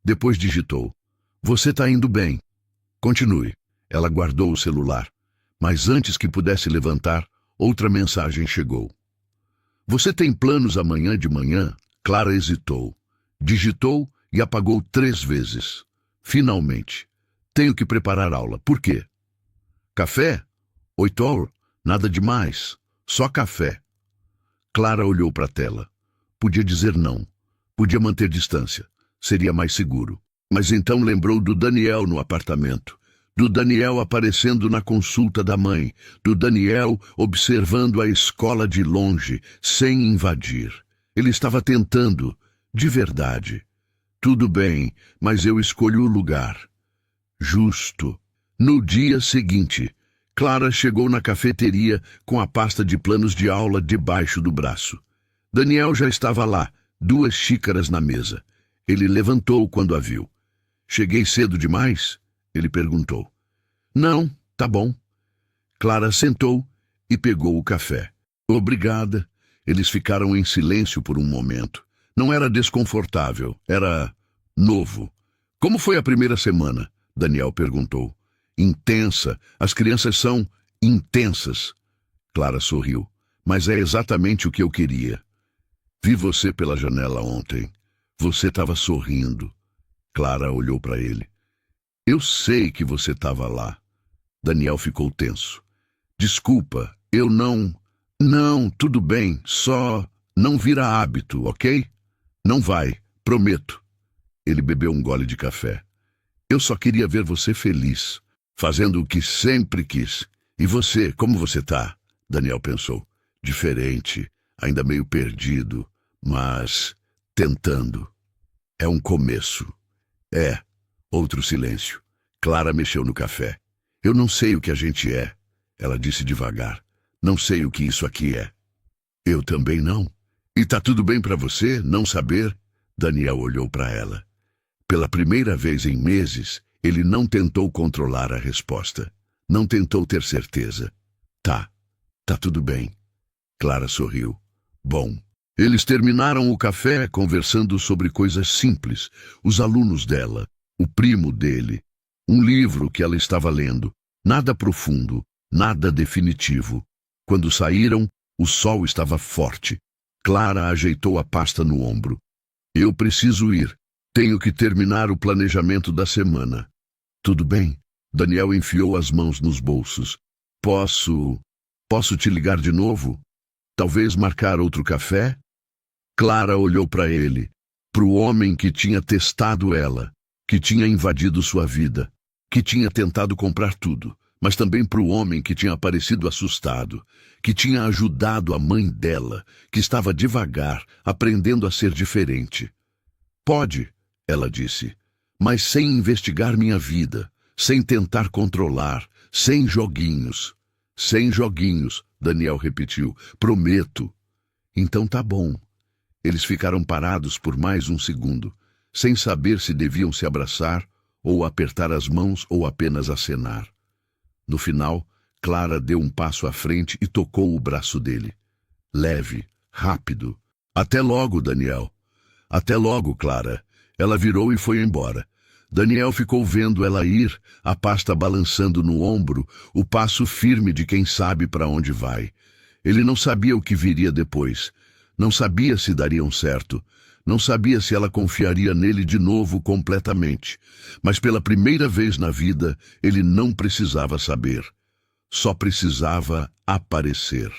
Depois digitou: "Você está indo bem. Continue." Ela guardou o celular. Mas antes que pudesse levantar, outra mensagem chegou. "Você tem planos amanhã de manhã?" Clara hesitou. Digitou e apagou 3 vezes. "Finalmente. Tenho que preparar aula. Por quê?" "Café? 8 horas? Nada demais. Só café." Clara olhou para a tela. Podia dizer não. Podia manter distância. Seria mais seguro. Mas então lembrou do Daniel no apartamento. Do Daniel aparecendo na consulta da mãe. Do Daniel observando a escola de longe, sem invadir. Ele estava tentando, de verdade. "Tudo bem, mas eu escolho o lugar." Justo. No dia seguinte, Clara chegou na cafeteria com a pasta de planos de aula debaixo do braço. Daniel já estava lá, 2 xícaras na mesa. Ele levantou quando a viu. "Cheguei cedo demais?" ele perguntou. "Não, tá bom." Clara sentou e pegou o café. "Obrigada." Eles ficaram em silêncio por um momento. Não era desconfortável, era novo. "Como foi a primeira semana?" Daniel perguntou. "Intensa. As crianças são intensas." Clara sorriu. "Mas é exatamente o que eu queria." "Vi você pela janela ontem. Você estava sorrindo." Clara olhou para ele. "Eu sei que você estava lá." Daniel ficou tenso. "Desculpa, eu não... Não, tudo bem, só não vira hábito, ok? Não vai, prometo." Ele bebeu um gole de café. "Eu só queria ver você feliz, fazendo o que sempre quis." "E você, como você tá?" Daniel pensou. "Diferente, ainda meio perdido, mas tentando." "É um começo." "É." Outro silêncio. Clara mexeu no café. "Eu não sei o que a gente é," ela disse devagar. "Não sei o que isso aqui é." "Eu também não." "E tá tudo bem para você não saber?" Daniel olhou para ela. Pela primeira vez em meses, ele não tentou controlar a resposta. Não tentou ter certeza. Tá tudo bem." Clara sorriu. "Bom." Eles terminaram o café conversando sobre coisas simples. Os alunos dela, o primo dele, um livro que ela estava lendo. Nada profundo, nada definitivo. Quando saíram, o sol estava forte. Clara ajeitou a pasta no ombro. "Eu preciso ir. Tenho que terminar o planejamento da semana." "Tudo bem." Daniel enfiou as mãos nos bolsos. Posso te ligar de novo? Talvez marcar outro café?" Clara olhou para ele, para o homem que tinha testado ela, que tinha invadido sua vida, que tinha tentado comprar tudo, mas também para o homem que tinha aparecido assustado, que tinha ajudado a mãe dela, que estava devagar, aprendendo a ser diferente. "Pode," ela disse, "mas sem investigar minha vida, sem tentar controlar, sem joguinhos." "Sem joguinhos," Daniel repetiu, "prometo." "Então tá bom." Eles ficaram parados por mais um segundo, sem saber se deviam se abraçar, ou apertar as mãos, ou apenas acenar. No final, Clara deu um passo à frente e tocou o braço dele. Leve, rápido. "Até logo, Daniel." "Até logo, Clara." Ela virou e foi embora. Daniel ficou vendo ela ir, a pasta balançando no ombro, o passo firme de quem sabe para onde vai. Ele não sabia o que viria depois. Não sabia se dariam certo. Não sabia se ela confiaria nele de novo completamente. Mas pela primeira vez na vida, ele não precisava saber. Só precisava aparecer.